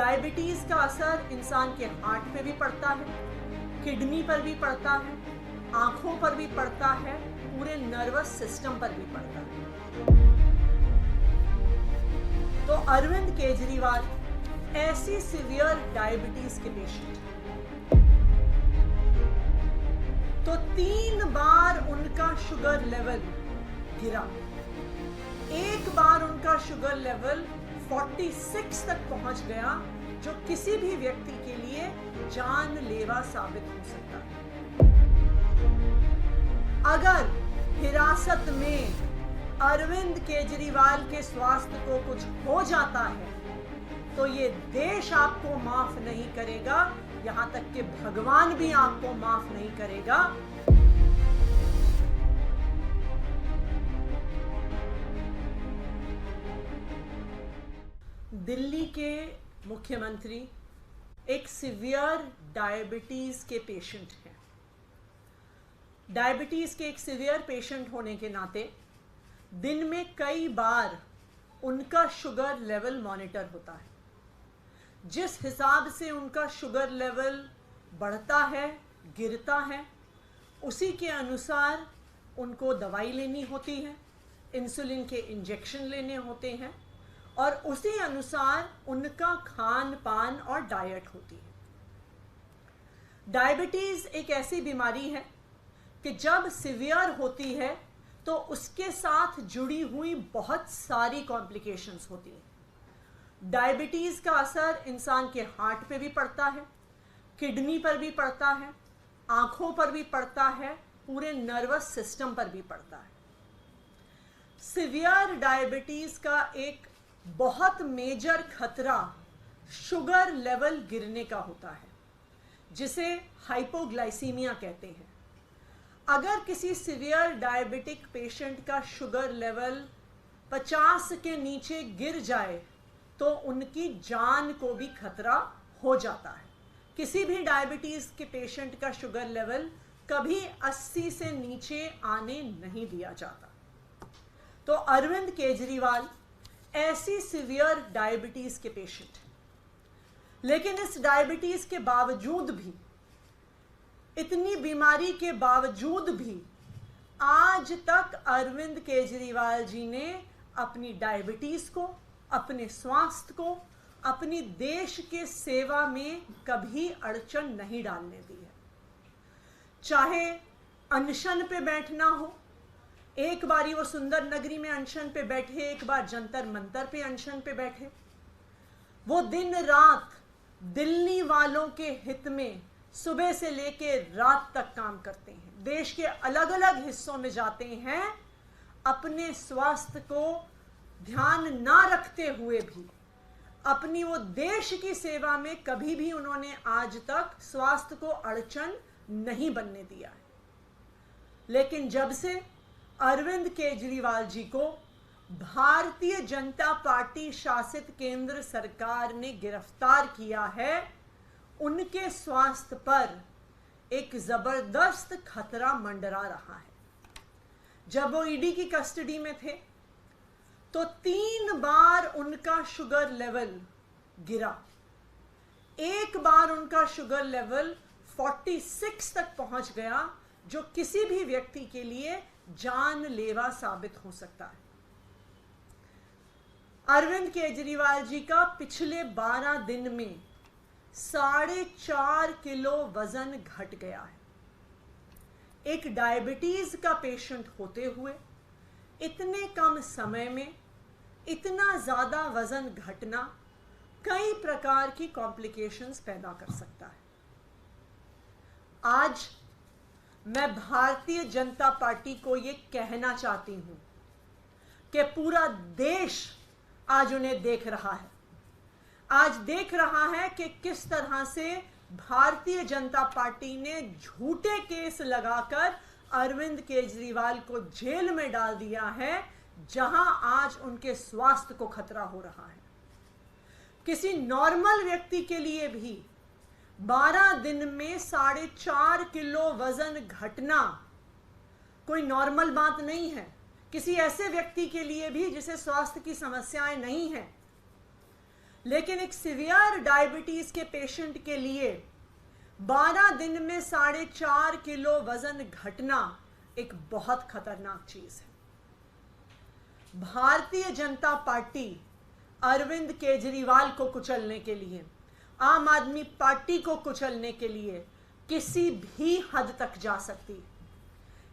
Diabetes का असर इंसान के हार्ट पे भी पड़ता है, किडनी पर भी पड़ता है, आंखों पर भी पड़ता है, पूरे नर्वस सिस्टम पर भी पड़ता है। तो अरविंद केजरीवाल ऐसी सीवियर डायबिटीज के पेशेंट, तो 3 बार उनका शुगर लेवल गिरा। एक बार उनका शुगर लेवल 46 तक पहुंच गया, जो किसी भी व्यक्ति के लिए जानलेवा साबित हो सकता है। अगर हिरासत में अरविंद केजरीवाल के स्वास्थ्य को कुछ हो जाता है तो ये देश आपको माफ नहीं करेगा, यहां तक कि भगवान भी आपको माफ नहीं करेगा। दिल्ली के मुख्यमंत्री एक सीवियर डायबिटीज के पेशेंट हैं। डायबिटीज के एक सीवियर पेशेंट होने के नाते दिन में कई बार उनका शुगर लेवल मॉनिटर होता है। जिस हिसाब से उनका शुगर लेवल बढ़ता है, गिरता है, उसी के अनुसार उनको दवाई लेनी होती है, इंसुलिन के इंजेक्शन लेने होते हैं और उसी अनुसार उनका खान पान और डाइट होती है। डायबिटीज एक ऐसी बीमारी है कि जब सीवियर होती है तो उसके साथ जुड़ी हुई बहुत सारी कॉम्प्लिकेशंस होती हैं। डायबिटीज का असर इंसान के हार्ट पे भी पड़ता है, किडनी पर भी पड़ता है, आंखों पर भी पड़ता है, पूरे नर्वस सिस्टम पर भी पड़ता है। सीवियर डायबिटीज का एक बहुत मेजर खतरा शुगर लेवल गिरने का होता है, जिसे हाइपोग्लाइसीमिया कहते हैं। अगर किसी सीवियर डायबिटिक पेशेंट का शुगर लेवल 50 के नीचे गिर जाए तो उनकी जान को भी खतरा हो जाता है। किसी भी डायबिटीज के पेशेंट का शुगर लेवल कभी 80 से नीचे आने नहीं दिया जाता। तो अरविंद केजरीवाल ऐसी सीवियर डायबिटीज के पेशेंट, लेकिन इस डायबिटीज के बावजूद भी, इतनी बीमारी के बावजूद भी आज तक अरविंद केजरीवाल जी ने अपनी डायबिटीज को, अपने स्वास्थ्य को, अपनी देश के सेवा में कभी अड़चन नहीं डालने दी है। चाहे अनशन पे बैठना हो, एक बारी वो सुंदर नगरी में अनशन पे बैठे, एक बार जंतर मंतर पे अनशन पे बैठे, वो दिन रात दिल्ली वालों के हित में सुबह से लेके रात तक काम करते हैं। देश के अलग अलग हिस्सों में जाते हैं, अपने स्वास्थ्य को ध्यान ना रखते हुए भी अपनी वो देश की सेवा में कभी भी उन्होंने आज तक स्वास्थ्य को अड़चन नहीं बनने दिया है। लेकिन जब से अरविंद केजरीवाल जी को भारतीय जनता पार्टी शासित केंद्र सरकार ने गिरफ्तार किया है, उनके स्वास्थ्य पर एक जबरदस्त खतरा मंडरा रहा है। जब वो ईडी की कस्टडी में थे तो 3 बार उनका शुगर लेवल गिरा। एक बार उनका शुगर लेवल 46 तक पहुंच गया, जो किसी भी व्यक्ति के लिए जानलेवा साबित हो सकता है। अरविंद केजरीवाल जी का पिछले 12 दिन में 4.5 किलो वजन घट गया है। एक डायबिटीज का पेशेंट होते हुए इतने कम समय में इतना ज्यादा वजन घटना कई प्रकार की कॉम्प्लिकेशंस पैदा कर सकता है। आज मैं भारतीय जनता पार्टी को ये कहना चाहती हूं कि पूरा देश आज उन्हें देख रहा है। आज देख रहा है कि किस तरह से भारतीय जनता पार्टी ने झूठे केस लगाकर अरविंद केजरीवाल को जेल में डाल दिया है, जहां आज उनके स्वास्थ्य को खतरा हो रहा है। किसी नॉर्मल व्यक्ति के लिए भी 12 दिन में 4.5 किलो वजन घटना कोई नॉर्मल बात नहीं है। किसी ऐसे व्यक्ति के लिए भी जिसे स्वास्थ्य की समस्याएं नहीं हैं, लेकिन एक सीवियर डायबिटीज के पेशेंट के लिए 12 दिन में 4.5 किलो वजन घटना एक बहुत खतरनाक चीज है। भारतीय जनता पार्टी अरविंद केजरीवाल को कुचलने के लिए, आम आदमी पार्टी को कुचलने के लिए किसी भी हद तक जा सकती है।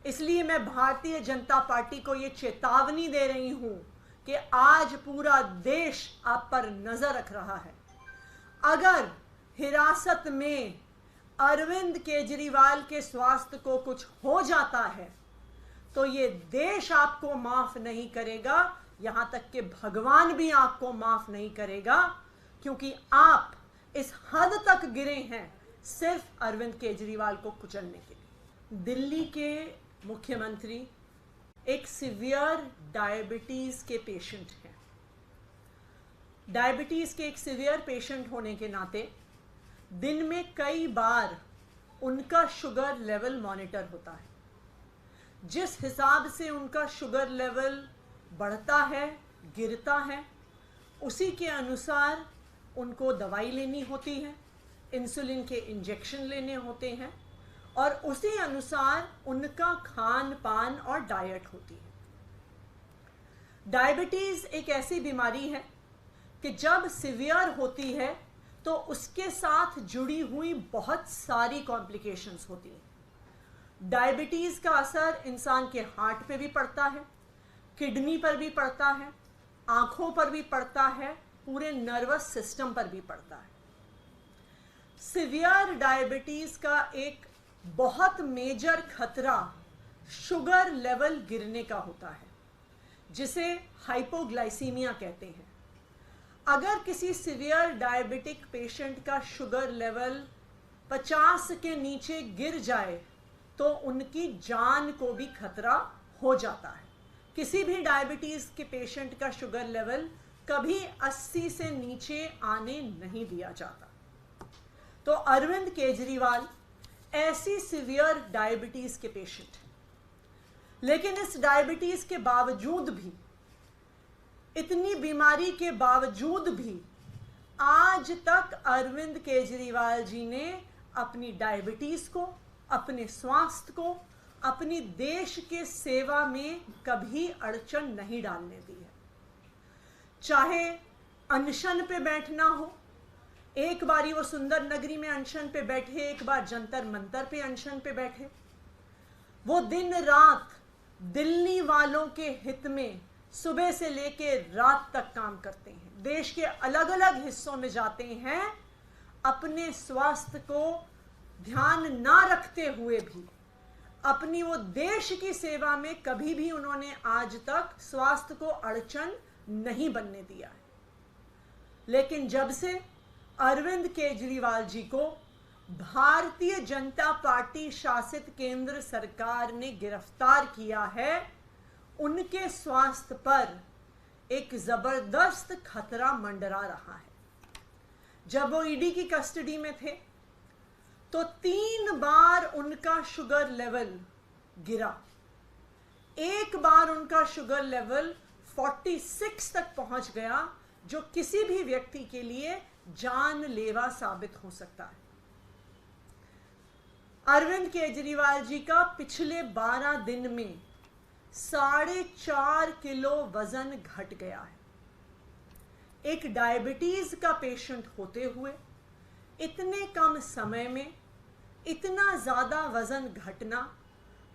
इसलिए मैं भारतीय जनता पार्टी को यह चेतावनी दे रही हूं कि आज पूरा देश आप पर नजर रख रहा है। अगर हिरासत में अरविंद केजरीवाल के स्वास्थ्य को कुछ हो जाता है तो ये देश आपको माफ नहीं करेगा, यहां तक कि भगवान भी आपको माफ नहीं करेगा, क्योंकि आप इस हद तक गिरे हैं सिर्फ अरविंद केजरीवाल को कुचलने के लिए। दिल्ली के मुख्यमंत्री एक सीवियर डायबिटीज के पेशेंट हैं। डायबिटीज के एक सीवियर पेशेंट होने के नाते दिन में कई बार उनका शुगर लेवल मॉनिटर होता है। जिस हिसाब से उनका शुगर लेवल बढ़ता है, गिरता है, उसी के अनुसार उनको दवाई लेनी होती है, इंसुलिन के इंजेक्शन लेने होते हैं और उसी अनुसार उनका खान पान और डाइट होती है। डायबिटीज एक ऐसी बीमारी है कि जब सीवियर होती है तो उसके साथ जुड़ी हुई बहुत सारी कॉम्प्लिकेशंस होती हैं। डायबिटीज का असर इंसान के हार्ट पे भी पड़ता है, किडनी पर भी पड़ता है, आंखों पर भी पड़ता है, पूरे नर्वस सिस्टम पर भी पड़ता है। सीवियर डायबिटीज का एक बहुत मेजर खतरा शुगर लेवल गिरने का होता है, जिसे हाइपोग्लाइसीमिया कहते हैं। अगर किसी सीवियर डायबिटिक पेशेंट का शुगर लेवल 50 के नीचे गिर जाए तो उनकी जान को भी खतरा हो जाता है। किसी भी डायबिटीज के पेशेंट का शुगर लेवल कभी 80 से नीचे आने नहीं दिया जाता। तो अरविंद केजरीवाल ऐसी सीवियर डायबिटीज के पेशेंट हैं, लेकिन इस डायबिटीज के बावजूद भी, इतनी बीमारी के बावजूद भी आज तक अरविंद केजरीवाल जी ने अपनी डायबिटीज को, अपने स्वास्थ्य को, अपनी देश के सेवा में कभी अड़चन नहीं डालने दी है। चाहे अनशन पे बैठना हो, एक बारी वो सुंदर नगरी में अनशन पे बैठे, एक बार जंतर मंतर पे अनशन पे बैठे, वो दिन रात दिल्ली वालों के हित में सुबह से लेके रात तक काम करते हैं। देश के अलग अलग हिस्सों में जाते हैं, अपने स्वास्थ्य को ध्यान ना रखते हुए भी अपनी वो देश की सेवा में कभी भी उन्होंने आज तक स्वास्थ्य को अड़चन नहीं बनने दिया है। लेकिन जब से अरविंद केजरीवाल जी को भारतीय जनता पार्टी शासित केंद्र सरकार ने गिरफ्तार किया है, उनके स्वास्थ्य पर एक जबरदस्त खतरा मंडरा रहा है। जब वो ईडी की कस्टडी में थे तो 3 बार उनका शुगर लेवल गिरा। एक बार उनका शुगर लेवल 46 तक पहुंच गया, जो किसी भी व्यक्ति के लिए जानलेवा साबित हो सकता है। अरविंद केजरीवाल जी का पिछले 12 दिन में 4.5 किलो वजन घट गया है। एक डायबिटीज का पेशेंट होते हुए इतने कम समय में इतना ज्यादा वजन घटना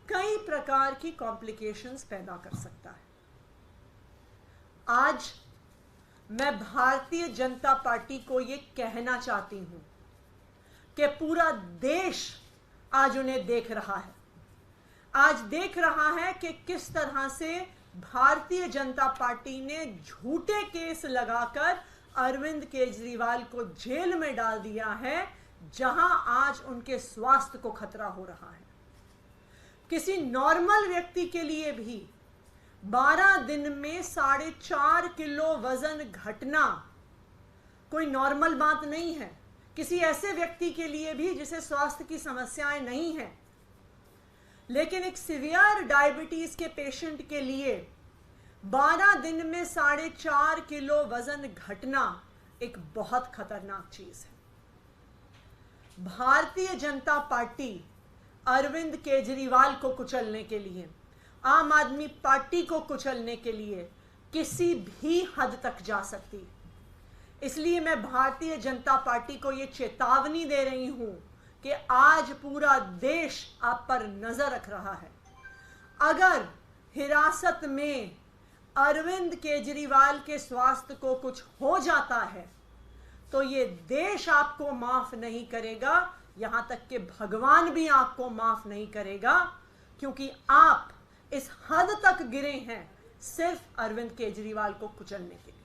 कई प्रकार की कॉम्प्लिकेशंस पैदा कर सकता है। आज मैं भारतीय जनता पार्टी को ये कहना चाहती हूं कि पूरा देश आज उन्हें देख रहा है। आज देख रहा है कि किस तरह से भारतीय जनता पार्टी ने झूठे केस लगाकर अरविंद केजरीवाल को जेल में डाल दिया है, जहां आज उनके स्वास्थ्य को खतरा हो रहा है। किसी नॉर्मल व्यक्ति के लिए भी 12 दिन में 4.5 किलो वजन घटना कोई नॉर्मल बात नहीं है। किसी ऐसे व्यक्ति के लिए भी जिसे स्वास्थ्य की समस्याएं नहीं हैं, लेकिन एक सीवियर डायबिटीज के पेशेंट के लिए 12 दिन में 4.5 किलो वजन घटना एक बहुत खतरनाक चीज है। भारतीय जनता पार्टी अरविंद केजरीवाल को कुचलने के लिए, आम आदमी पार्टी को कुचलने के लिए किसी भी हद तक जा सकती है। इसलिए मैं भारतीय जनता पार्टी को यह चेतावनी दे रही हूं कि आज पूरा देश आप पर नजर रख रहा है। अगर हिरासत में अरविंद केजरीवाल के स्वास्थ्य को कुछ हो जाता है तो ये देश आपको माफ नहीं करेगा, यहां तक कि भगवान भी आपको माफ नहीं करेगा, क्योंकि आप इस हद तक गिरे हैं सिर्फ अरविंद केजरीवाल को कुचलने के लिए।